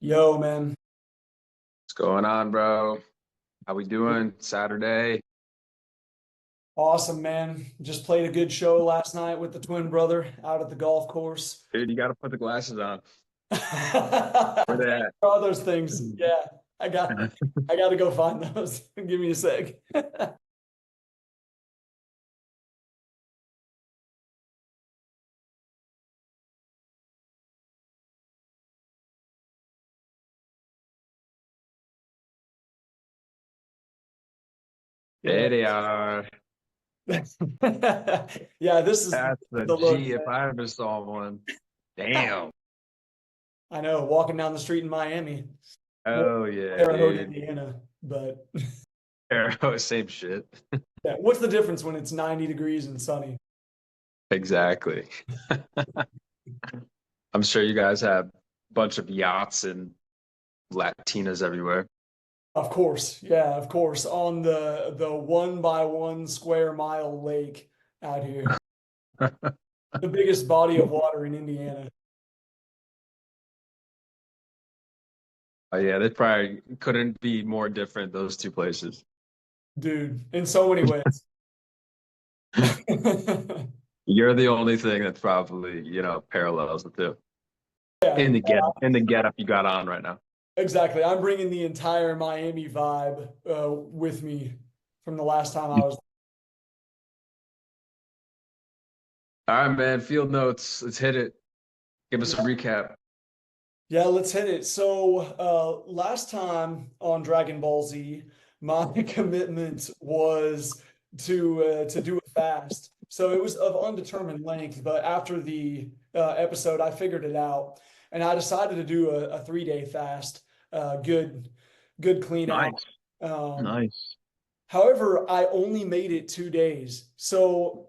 Yo, man. What's going on, bro? How we doing? Saturday. Awesome, man. Just played a good show last night with the twin brother out at the golf course. Dude, you gotta put the glasses on. Where Thanks they at? for all those things. Yeah, I got I got to go find those. Give me a sec. Yeah. There they are. Yeah, this is That's the the look, G if man. I ever saw one. Damn. I know, walking down the street in Miami, more Oh yeah, Terre Haute, dude. Indiana. But Arrow, same shit. yeah, what's the difference when it's 90 degrees and sunny? Exactly. I'm sure you guys have a bunch of yachts and Latinas everywhere. Of course, yeah, of course. On the 1 by 1 square mile lake out here, the biggest body of water in Indiana. Oh yeah, they probably couldn't be more different, those two places. Dude, in so many ways. You're the only thing that probably, parallels the two. Yeah, In the getup you got on right now. exactly. I'm bringing the entire Miami vibe with me from the last time I was. All right, man. Field notes. Let's hit it. Give us a recap. Yeah, let's hit it. So, last time on Dragon Ball Z, my commitment was to do it fast. So it was of undetermined length, but after the episode, I figured it out, and I decided to do a 3 day fast. Good clean out. Nice. Um, Nice. However, I only made it 2 days. So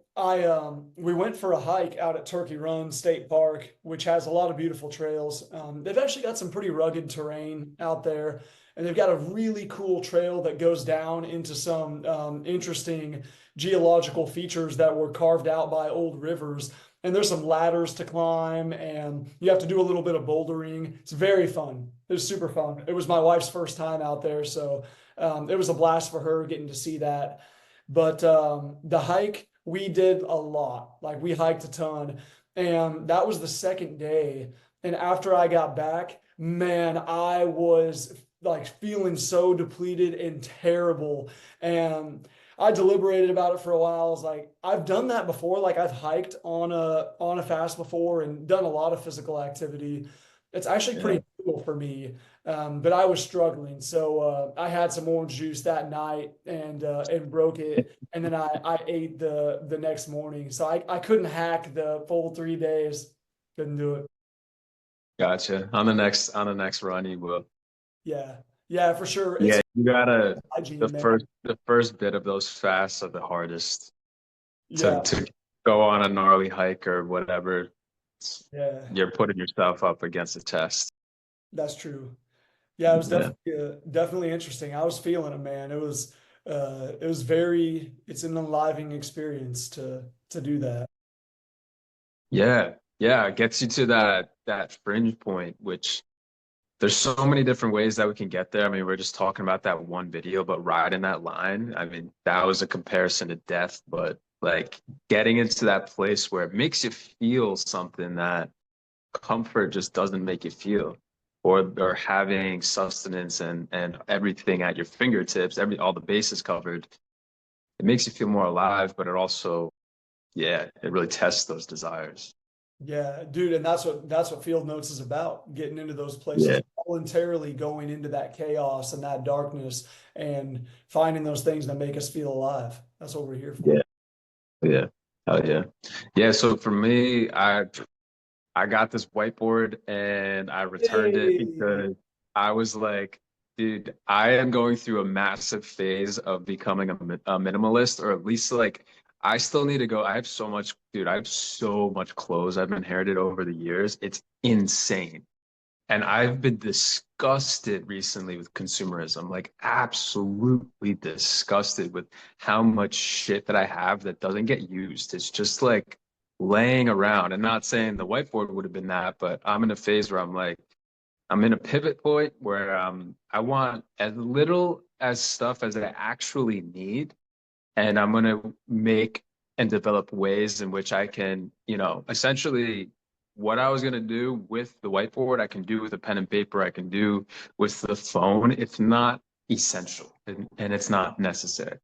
we went for a hike out at Turkey Run State Park, which has a lot of beautiful trails. They've actually got some pretty rugged terrain out there, and they've got a really cool trail that goes down into some interesting geological features that were carved out by old rivers. And there's some ladders to climb, and you have to do a little bit of bouldering. It's very fun. It was super fun. It was my wife's first time out there, so it was a blast for her getting to see that. But the hike, we did a lot. Like we hiked a ton. And that was the second day. And after I got back, man, I was like feeling so depleted and terrible. And I deliberated about it for a while. I was like, I've done that before. Like I've hiked on a fast before and done a lot of physical activity. It's actually Yeah. pretty cool for me. But I was struggling, so I had some orange juice that night and broke it, and then I ate the next morning. So I couldn't hack the full 3 days. Couldn't do it. Gotcha. On the next run, you will. Yeah, yeah, for sure. Yeah, It's you gotta the hygiene, man. first bit of those fasts are the hardest to Yeah, to go on a gnarly hike or whatever. yeah, You're putting yourself up against a test. that's true. Yeah, it was Yeah. definitely interesting. I was feeling it, man. It was very. It's an enlivening experience to do that. Yeah. Yeah. It gets you to that fringe point, which there's so many different ways that we can get there. I mean, we're just talking about that one video, but riding that line, I mean, that was a comparison to death, but like getting into that place where it makes you feel something that comfort just doesn't make you feel, or having sustenance and everything at your fingertips, all the bases covered, it makes you feel more alive, but it also, yeah, it really tests those desires. Yeah, dude, and that's what Field Notes is about, getting into those places, Yeah. voluntarily going into that chaos and that darkness and finding those things that make us feel alive. That's what we're here for. Yeah. Yeah. Hell yeah. Yeah. So for me, I got this whiteboard and I returned it Hey. because I was like, dude, I am going through a massive phase of becoming a minimalist, or at least like I still need to go. I have so much, dude, I have so much clothes I've inherited over the years. It's insane. And I've been disgusted recently with consumerism, like absolutely disgusted with how much shit that I have that doesn't get used. It's just like laying around. And not saying the whiteboard would have been that, but I'm in a phase where I'm like, I'm in a pivot point where I want as little as stuff as I actually need, and I'm gonna make and develop ways in which I can, essentially what I was gonna do with the whiteboard, I can do with a pen and paper, I can do with the phone. It's not essential and it's not necessary.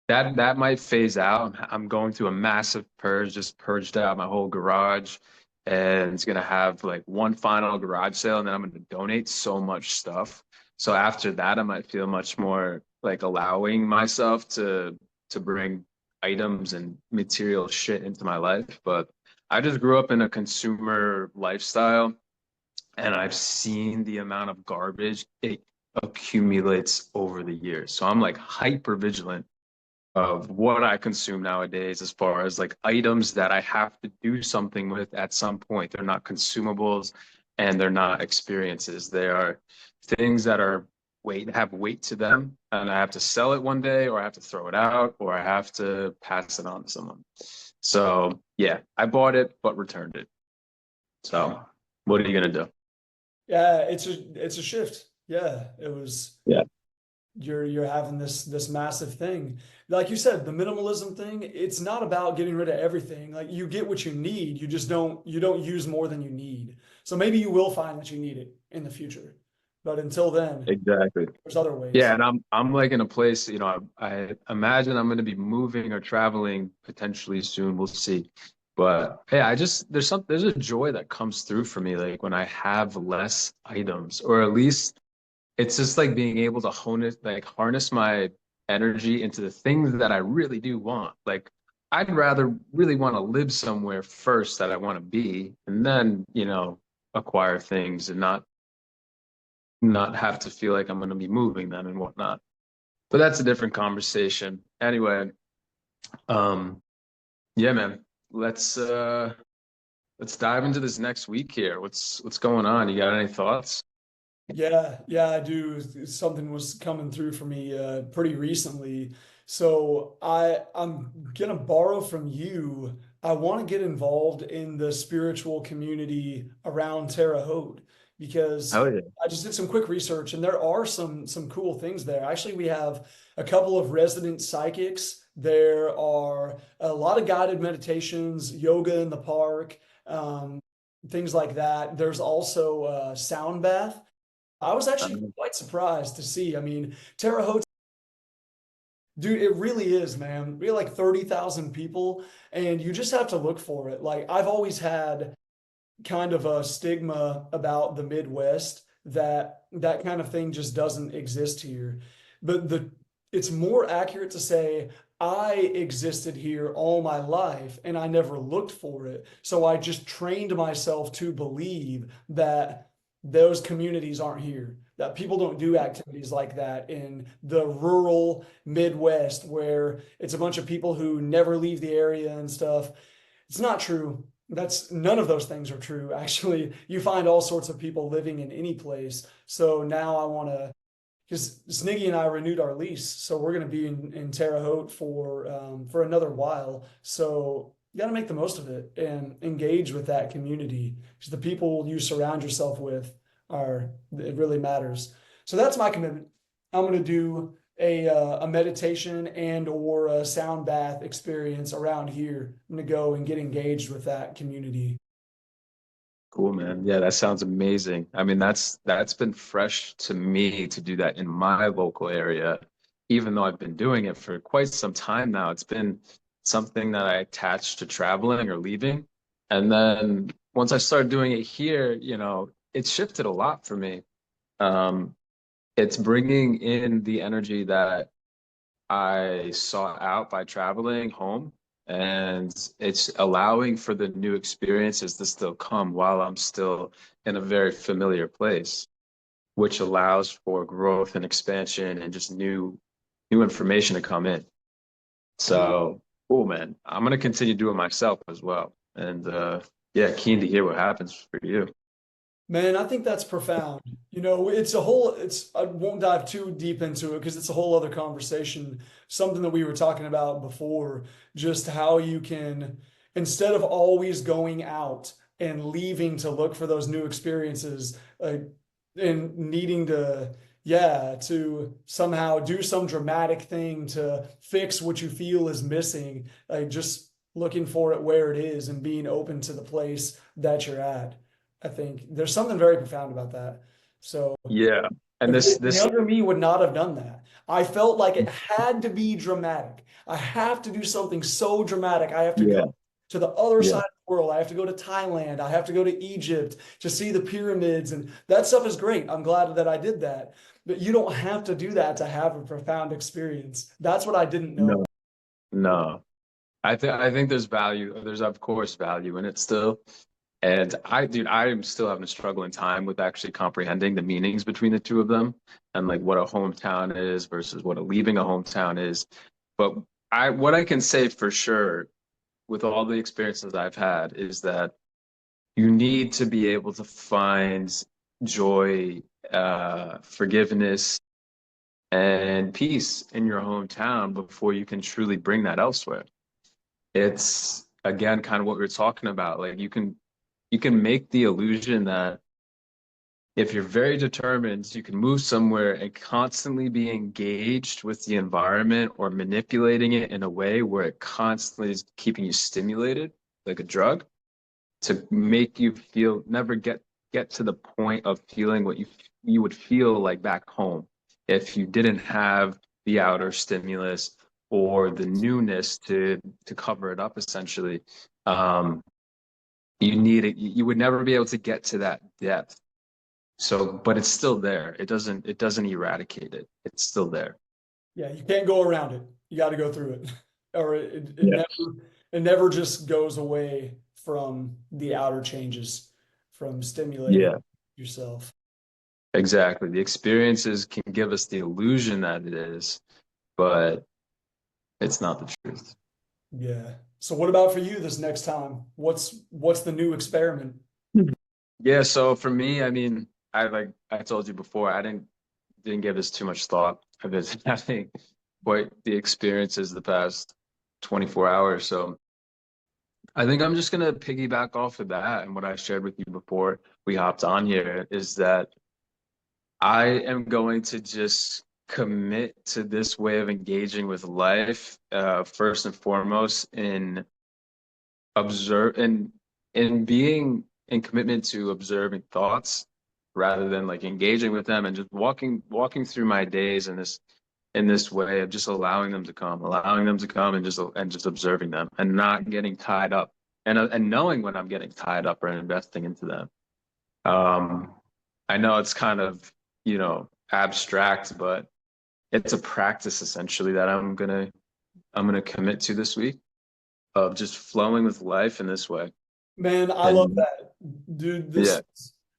That might phase out. I'm going through a massive purge, just purged out my whole garage, and it's gonna have like one final garage sale, and then I'm gonna donate so much stuff. So after that, I might feel much more like allowing myself to bring items and material shit into my life. But I just grew up in a consumer lifestyle, and I've seen the amount of garbage it accumulates over the years. So I'm like hyper vigilant of what I consume nowadays as far as like items that I have to do something with at some point. They're not consumables and they're not experiences. They are things that are have weight to them, and I have to sell it one day, or I have to throw it out, or I have to pass it on to someone. So yeah, I bought it but returned it. So what are you gonna do? Yeah, it's a shift. Yeah, it was. Yeah, You're having this massive thing. Like you said, the minimalism thing, it's not about getting rid of everything. Like you get what you need, you don't use more than you need. So maybe you will find that you need it in the future. But until then, exactly. there's other Yeah, ways. and I'm like in a place, I imagine I'm going to be moving or traveling potentially soon. We'll see. But hey, there's a joy that comes through for me like when I have less items, or at least it's just like being able to harness my energy into the things that I really do want. Like I'd rather really want to live somewhere first that I want to be, and then, acquire things and not have to feel like I'm going to be moving them and whatnot. But that's a different conversation. Anyway, um, yeah, man, let's uh let's dive into this next week here. What's going on? You got any thoughts? Yeah, I do. Something was coming through for me pretty recently. So I'm gonna borrow from you. I want to get involved in the spiritual community around Terre Haute Oh because yeah. I just did some quick research and there are some cool things there. Actually, we have a couple of resident psychics. There are a lot of guided meditations, yoga in the park, um, things like that. There's also a sound bath. I was actually Um, quite surprised to see. I mean, Terre Haute, dude, it really is, man. We have like 30,000 people, and you just have to look for it. Like, I've always had kind of a stigma about the Midwest that that kind of thing just doesn't exist here. But it's more accurate to say I existed here all my life and I never looked for it. So I just trained myself to believe that those communities aren't here, that people don't do activities like that in the rural Midwest where it's a bunch of people who never leave the area and stuff. It's not true. That's none of those things are true. Actually, you find all sorts of people living in any place. So now I want to, because Sniggy and I renewed our lease, so we're going to be in Terre Haute for another while. So you got to make the most of it and engage with that community because the people you surround yourself with are it really matters. So that's my commitment. I'm going to do a meditation and or a sound bath experience around here. I'm going to go and get engaged with that community. cool, man. Yeah, that sounds amazing. I mean, that's been fresh to me to do that in my local area, even though I've been doing it for quite some time now. It's been something that I attached to traveling or leaving. And then once I started doing it here, it shifted a lot for me. Um, it's bringing in the energy that I sought out by traveling home, and it's allowing for the new experiences to still come while I'm still in a very familiar place, which allows for growth and expansion and just new information to come in. So, cool, man. I'm gonna continue doing myself as well. And yeah, keen to hear what happens for you. Man, I think that's profound. I won't dive too deep into it because it's a whole other conversation. Something that we were talking about before, just how you can, instead of always going out and leaving to look for those new experiences, and needing to, yeah, to somehow do some dramatic thing to fix what you feel is missing, like just looking for it where it is and being open to the place that you're at. I think there's something very profound about that. So Yeah. And the this, younger me would not have done that. I felt like it had to be dramatic. I have to do something so dramatic. I have to go yeah, to the other yeah, side of the world. I have to go to Thailand. I have to go to Egypt to see the pyramids. And that stuff is great. I'm glad that I did that. But you don't have to do that to have a profound experience. That's what I didn't know. no, no. I think there's value. There's of course value in it still. And dude, I'm still having a struggling time with actually comprehending the meanings between the two of them and like what a hometown is versus what a leaving a hometown is. But what I can say for sure with all the experiences I've had is that you need to be able to find joy, forgiveness, and peace in your hometown before you can truly bring that elsewhere. It's again kind of what we are talking about. Like you can make the illusion that if you're very determined, you can move somewhere and constantly be engaged with the environment or manipulating it in a way where it constantly is keeping you stimulated, like a drug, to make you feel never get to the point of feeling what you would feel like back home if you didn't have the outer stimulus or the newness to cover it up essentially. You need it, you would never be able to get to that depth. So, but it's still there. It doesn't eradicate it. It's still there. Yeah, you can't go around it. You got to go through it. Or Yeah. it never just goes away from the outer changes, from stimulating Yeah, yourself. exactly. The experiences can give us the illusion that it is, but it's not the truth. Yeah. So what about for you this next time? What's the new experiment? Yeah, so for me, I mean, I told you before, I didn't give this too much thought. I've been having quite the experiences the past 24 hours. So I think I'm just gonna piggyback off of that and what I shared with you before we hopped on here is that I am going to just commit to this way of engaging with life, first and foremost, in observe in being in commitment to observing thoughts rather than like engaging with them and just walking through my days in this way of just allowing them to come and just observing them and not getting tied up and knowing when I'm getting tied up or investing into them. Um, I know it's kind of, abstract, but it's a practice essentially that I'm gonna commit to this week of just flowing with life in this way. Man, I love And that. Dude, yeah,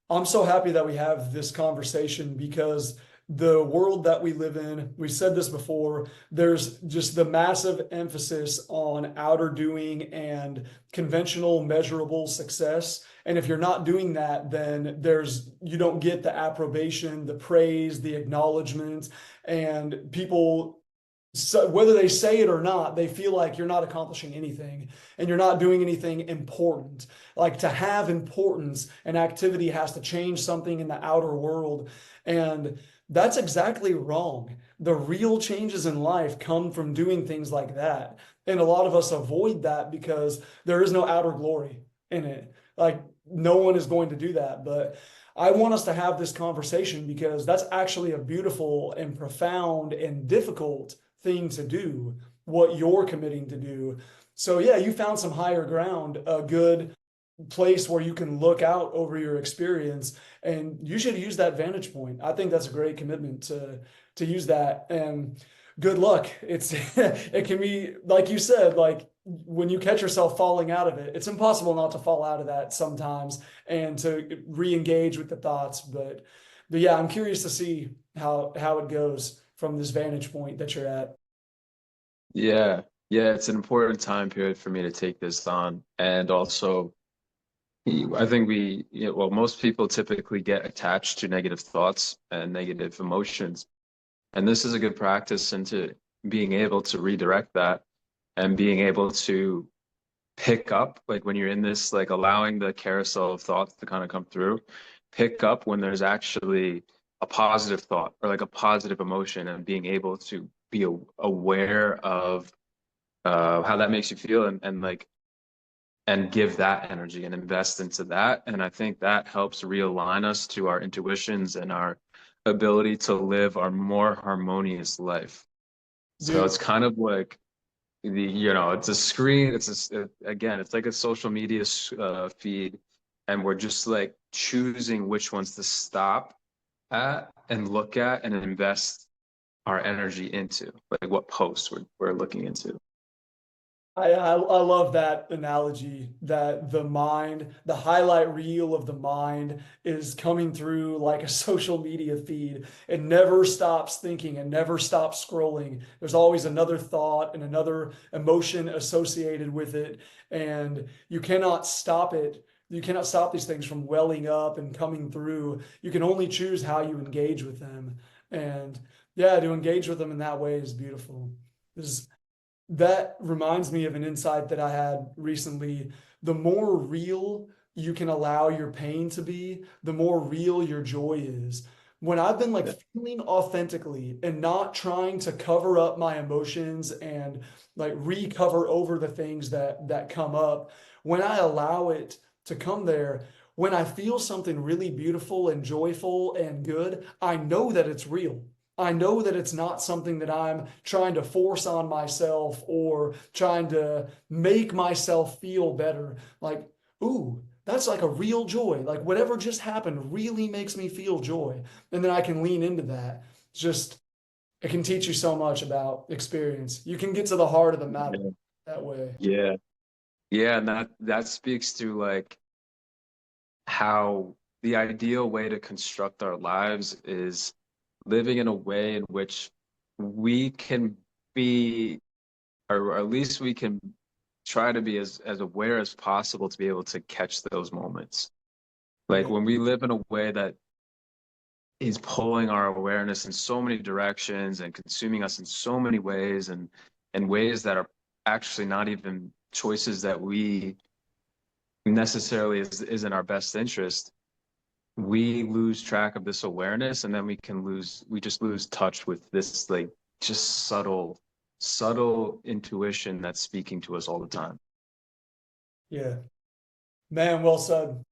I'm so happy that we have this conversation because the world that we live in, we said this before, there's just the massive emphasis on outer doing and conventional measurable success. And if you're not doing that, then you don't get the approbation, the praise, the acknowledgement, and people, so whether they say it or not, they feel like you're not accomplishing anything and you're not doing anything important. Like to have importance, an activity has to change something in the outer world. And that's exactly wrong. The real changes in life come from doing things like that. And a lot of us avoid that because there is no outer glory in it. Like no one is going to do that. But I want us to have this conversation because that's actually a beautiful and profound and difficult thing to do, what you're committing to do. So, yeah, you found some higher ground, a good place where you can look out over your experience, and you should use that vantage point. I think that's a great commitment to use that. And good luck. It's it can be like you said, like when you catch yourself falling out of it, it's impossible not to fall out of that sometimes and to re-engage with the thoughts. But yeah, I'm curious to see how it goes from this vantage point that you're at. yeah, yeah, it's an important time period for me to take this on. And also, I think well, most people typically get attached to negative thoughts and negative emotions. And this is a good practice into being able to redirect that and being able to pick up, like when you're in this, like allowing the carousel of thoughts to kind of come through pick up when there's actually a positive thought or like a positive emotion, and being able to be aware of how that makes you feel, and like and give that energy and invest into that. And I think that helps realign us to our intuitions and our ability to live our more harmonious life. So Dude, it's kind of like it's a screen, again, it's like a social media feed, and we're just like choosing which ones to stop at and look at and invest our energy into, like what posts we're looking into. I love that analogy that the mind, the highlight reel of the mind is coming through like a social media feed. It never stops thinking and never stops scrolling. There's always another thought and another emotion associated with it, and you cannot stop it. You cannot stop these things from welling up and coming through. You can only choose how you engage with them. And yeah, to engage with them in that way is beautiful. This That reminds me of an insight that I had recently. The more real you can allow your pain to be, the more real your joy is. When I've been like Yeah. feeling authentically and not trying to cover up my emotions and like recover over the things that come up, when I allow it to come there, when I feel something really beautiful and joyful and good, I know that it's real. I know that it's not something that I'm trying to force on myself or trying to make myself feel better. Like, ooh, that's like a real joy. Like whatever just happened really makes me feel joy. And then I can lean into that. It's just, it can teach you so much about experience. You can get to the heart of the matter Yeah. that way. Yeah. Yeah, and that speaks to like how the ideal way to construct our lives is living in a way in which we can be, or at least we can try to be as aware as possible to be able to catch those moments. Like Yeah. when we live in a way that is pulling our awareness in so many directions and consuming us in so many ways, and ways that are actually not even choices that we necessarily is in our best interest, we lose track of this awareness, and then we just lose touch with this like just subtle intuition that's speaking to us all the time. Yeah. Man, well said.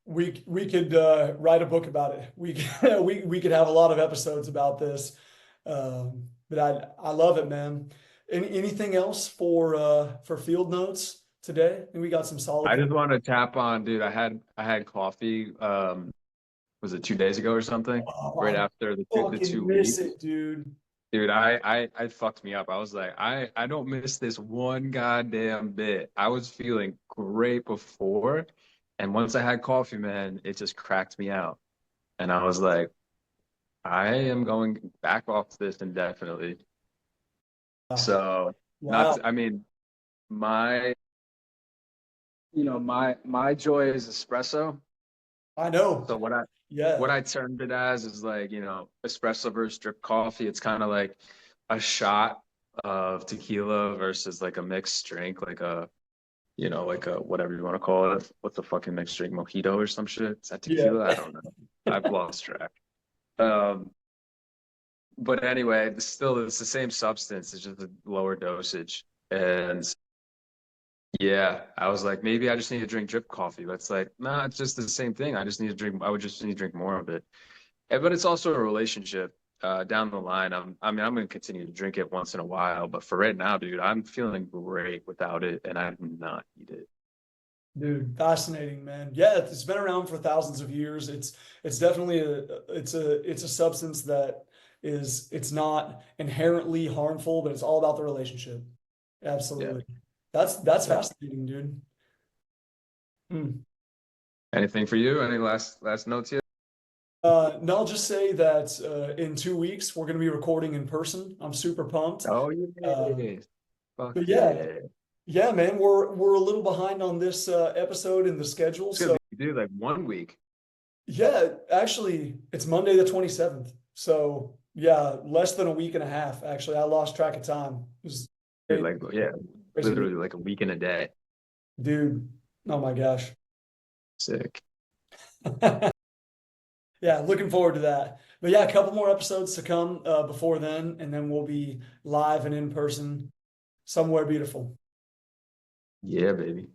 We could write a book about it. We could have a lot of episodes about this. But I love it, man. Anything else for field notes today? I think we got some solid I things. just want to tap on, dude. I had coffee. Was it 2 days ago or something? Oh, Right I after the fucking two miss weeks, it, dude. dude. I fucked me up. I was like, I don't miss this one goddamn bit. I was feeling great before, and once I had coffee, man, it just cracked me out. And I was like, I am going back off this indefinitely. Wow. So, Wow. I mean, my, my joy is espresso. I know. So what Yeah. I termed it as is like, espresso versus drip coffee. It's kind of like a shot of tequila versus like a mixed drink, like like a whatever you want to call it. What's a fucking mixed drink? Mojito or some shit? Is that Yeah. tequila? I don't know. I've lost track. Um, but anyway, it's the same substance. It's just a lower dosage. And yeah, I was like, maybe I just need to drink drip coffee. But it's like, nah, it's just the same thing. I would just need to drink more of it. But it's also a relationship down the line. I'm going to continue to drink it once in a while. But for right now, dude, I'm feeling great without it, and I do not need it. Dude, fascinating, man. Yeah, it's been around for thousands of years. It's definitely it's a substance that it's not inherently harmful, but it's all about the relationship. Yeah. Absolutely. That's Yeah. fascinating, dude. Hmm. Anything for you? Any last notes here? No, I'll just say that in 2 weeks we're gonna be recording in person. I'm super pumped. Oh Uh, yeah. Fuck but yeah, yeah. yeah, man, we're a little behind on this episode in the schedule, It's gonna so. be, dude, like 1 week. Yeah, actually, it's Monday the 27th. So, yeah, less than a week and a half. Actually, I lost track of time. It was Dude, crazy, like yeah, crazy week. literally like a week and a day. Dude, oh my gosh. Sick. Yeah, looking forward to that. But yeah, a couple more episodes to come before then, and then we'll be live and in person somewhere beautiful. Yeah, baby.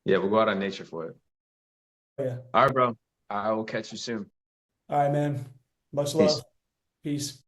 Yeah, we'll go out on nature for it. Yeah. All right, bro. I will catch you soon. All right, man. Much love. Peace. Peace.